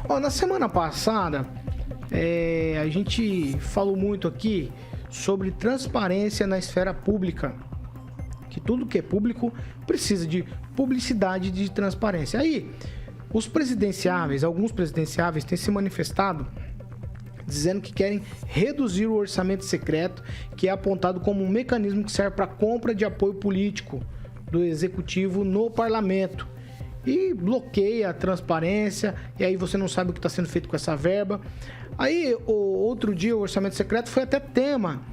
Ó, na semana passada, a gente falou muito aqui sobre transparência na esfera pública. Que tudo que é público precisa de publicidade e de transparência. Aí, alguns presidenciáveis têm se manifestado dizendo que querem reduzir o orçamento secreto, que é apontado como um mecanismo que serve para compra de apoio político do executivo no parlamento. E bloqueia a transparência, e aí você não sabe o que está sendo feito com essa verba. Aí, outro dia, o orçamento secreto foi até tema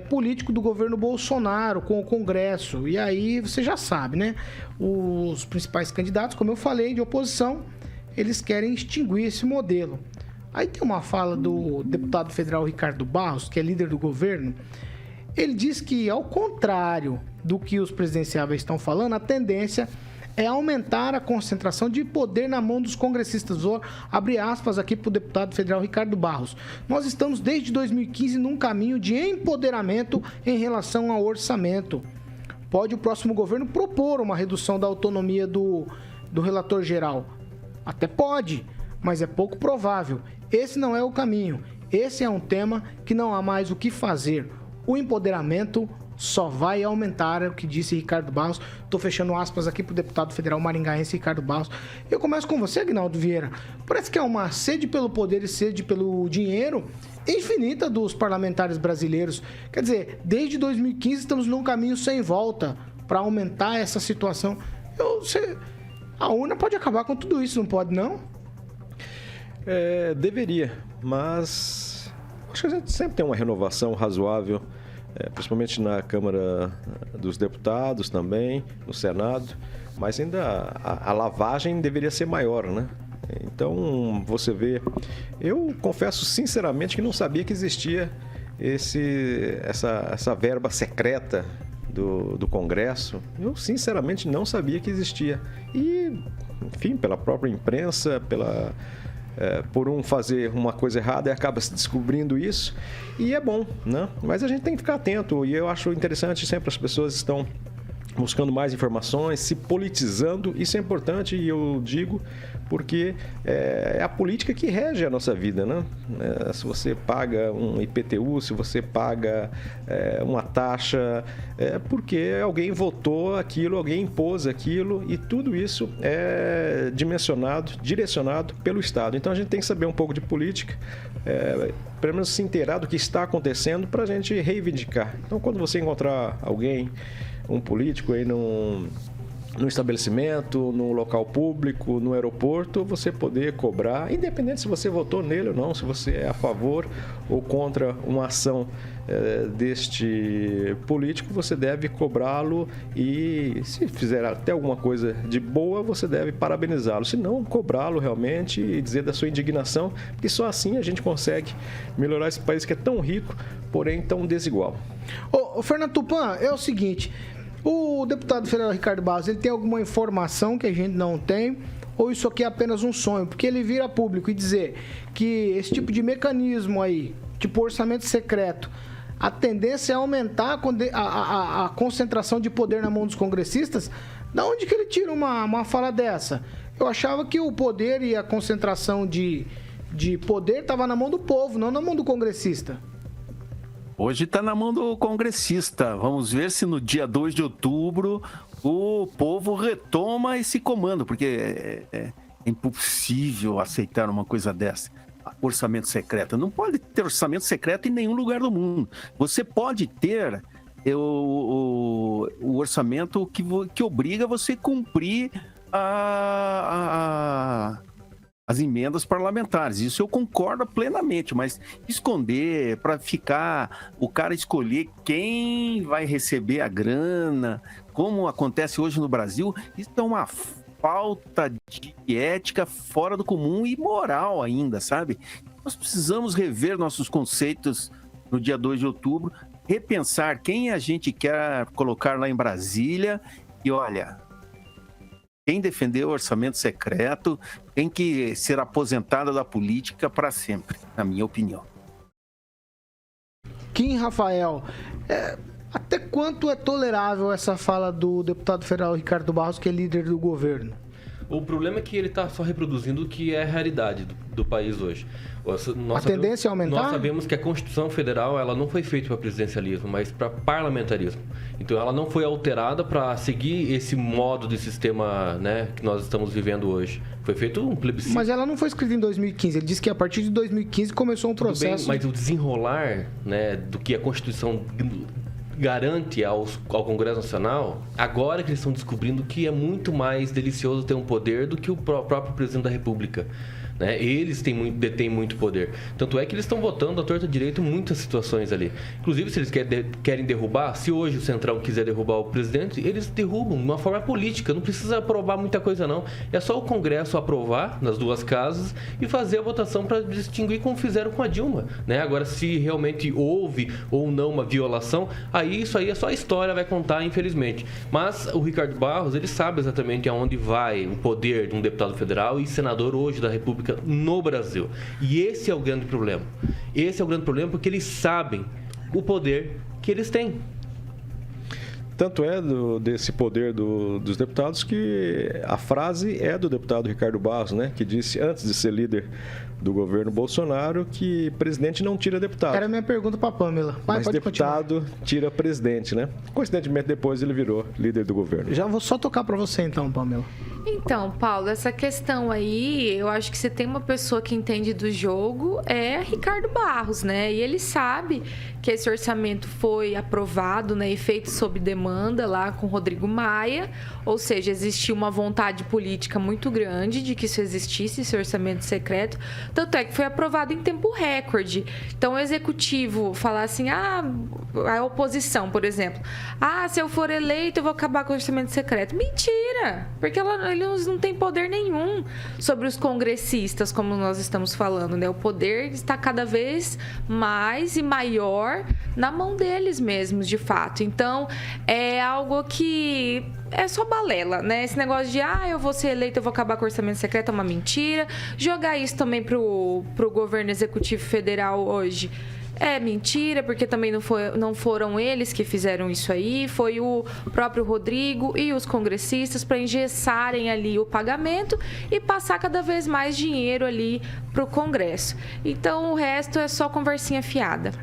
político do governo Bolsonaro com o Congresso. E aí você já sabe, né? Os principais candidatos, como eu falei, de oposição, eles querem extinguir esse modelo. Aí tem uma fala do deputado federal Ricardo Barros, que é líder do governo. Ele diz que, ao contrário do que os presidenciáveis estão falando, a tendência é aumentar a concentração de poder na mão dos congressistas. Vou abrir aspas aqui para o deputado federal Ricardo Barros. Nós estamos desde 2015 num caminho de empoderamento em relação ao orçamento. Pode o próximo governo propor uma redução da autonomia do relator geral? Até pode, mas é pouco provável. Esse não é o caminho. Esse é um tema que não há mais o que fazer. O empoderamento só vai aumentar, é o que disse Ricardo Barros. Estou fechando aspas aqui para o deputado federal maringaense Ricardo Barros. Eu começo com você, Aguinaldo Vieira. Parece que é uma sede pelo poder e sede pelo dinheiro infinita dos parlamentares brasileiros. Quer dizer, desde 2015 estamos num caminho sem volta para aumentar essa situação. A urna pode acabar com tudo isso, não pode, não? Deveria, mas acho que a gente sempre tem uma renovação razoável, principalmente na Câmara dos Deputados também, no Senado, mas ainda a lavagem deveria ser maior, né? Então, você vê, eu confesso sinceramente que não sabia que existia essa verba secreta do Congresso. Eu sinceramente não sabia que existia. E, enfim, pela própria imprensa, por um fazer uma coisa errada e acaba se descobrindo isso, e é bom, né? Mas a gente tem que ficar atento, e eu acho interessante sempre as pessoas estão buscando mais informações, se politizando. Isso é importante, e eu digo porque é a política que rege a nossa vida, né? Se você paga um IPTU, se você paga uma taxa, é porque alguém votou aquilo, alguém impôs aquilo, e tudo isso é direcionado pelo Estado. Então a gente tem que saber um pouco de política, pelo menos se inteirar do que está acontecendo para a gente reivindicar. Então, quando você encontrar alguém, um político aí no estabelecimento, no local público, no aeroporto, você poder cobrar, independente se você votou nele ou não, se você é a favor ou contra uma ação deste político, você deve cobrá-lo, e se fizer até alguma coisa de boa, você deve parabenizá-lo. Se não, cobrá-lo realmente e dizer da sua indignação, porque só assim a gente consegue melhorar esse país que é tão rico, porém tão desigual. Ô, Fernando Tupan, é o seguinte, o deputado federal Ricardo Barros, ele tem alguma informação que a gente não tem, ou isso aqui é apenas um sonho? Porque ele vir a público e dizer que esse tipo de mecanismo aí, tipo orçamento secreto, a tendência é aumentar a concentração de poder na mão dos congressistas. Da onde que ele tira uma fala dessa? Eu achava que o poder e a concentração de poder estava na mão do povo, não na mão do congressista. Hoje está na mão do congressista. Vamos ver se no dia 2 de outubro o povo retoma esse comando, porque é impossível aceitar uma coisa dessa. Orçamento secreto. Não pode ter orçamento secreto em nenhum lugar do mundo. Você pode ter o orçamento que obriga você a cumprir as emendas parlamentares. Isso eu concordo plenamente, mas esconder para ficar o cara escolher quem vai receber a grana, como acontece hoje no Brasil, isso é uma falta de ética fora do comum e moral ainda, sabe? Nós precisamos rever nossos conceitos no dia 2 de outubro, repensar quem a gente quer colocar lá em Brasília e, olha, quem defender o orçamento secreto tem que ser aposentada da política para sempre, na minha opinião. Kim Rafael, até quanto é tolerável essa fala do deputado federal Ricardo Barros, que é líder do governo? O problema é que ele está só reproduzindo o que é a realidade do país hoje. A tendência é aumentar? Nós sabemos que a Constituição Federal ela não foi feita para presidencialismo, mas para parlamentarismo. Então ela não foi alterada para seguir esse modo de sistema, né, que nós estamos vivendo hoje. Foi feito um plebiscito. Mas ela não foi escrita em 2015. Ele disse que a partir de 2015 começou um processo... Tudo bem, mas o desenrolar, né, do que a Constituição garante ao Congresso Nacional, agora que eles estão descobrindo que é muito mais delicioso ter um poder do que o próprio presidente da República. Né? Eles detêm muito poder. Tanto é que eles estão votando à torta direito em muitas situações ali. Inclusive, se eles querem derrubar, se hoje o Centrão quiser derrubar o presidente, eles derrubam de uma forma política. Não precisa aprovar muita coisa, não. É só o Congresso aprovar nas duas casas e fazer a votação para distinguir como fizeram com a Dilma. Né? Agora, se realmente houve ou não uma violação, aí isso aí é só a história vai contar, infelizmente. Mas o Ricardo Barros, ele sabe exatamente aonde vai o poder de um deputado federal e senador hoje da República no Brasil. E esse é o grande problema. Esse é o grande problema porque eles sabem o poder que eles têm. Tanto é desse poder dos deputados que a frase é do deputado Ricardo Barros, né? Que disse, antes de ser líder do governo Bolsonaro, que presidente não tira deputado. Era a minha pergunta para a Pamela. Mas deputado tira presidente, né? Coincidentemente, depois ele virou líder do governo. Já vou só tocar para você então, Pamela. Então, Paulo, essa questão aí, eu acho que se tem uma pessoa que entende do jogo, é Ricardo Barros, né? E ele sabe que esse orçamento foi aprovado, né, e feito sob demanda lá com Rodrigo Maia, ou seja, existiu uma vontade política muito grande de que isso existisse, esse orçamento secreto, tanto é que foi aprovado em tempo recorde. Então, o executivo falar assim, a oposição, por exemplo, se eu for eleito, eu vou acabar com o orçamento secreto. Mentira! Porque eles não têm poder nenhum sobre os congressistas, como nós estamos falando, né? O poder está cada vez mais e maior na mão deles mesmos, de fato. Então, é algo que é só balela, né? Esse negócio de, eu vou ser eleito, eu vou acabar com o orçamento secreto, é uma mentira. Jogar isso também pro governo executivo federal hoje é mentira, porque também não foram eles que fizeram isso aí, foi o próprio Rodrigo e os congressistas para engessarem ali o pagamento e passar cada vez mais dinheiro ali para o Congresso. Então, o resto é só conversinha fiada.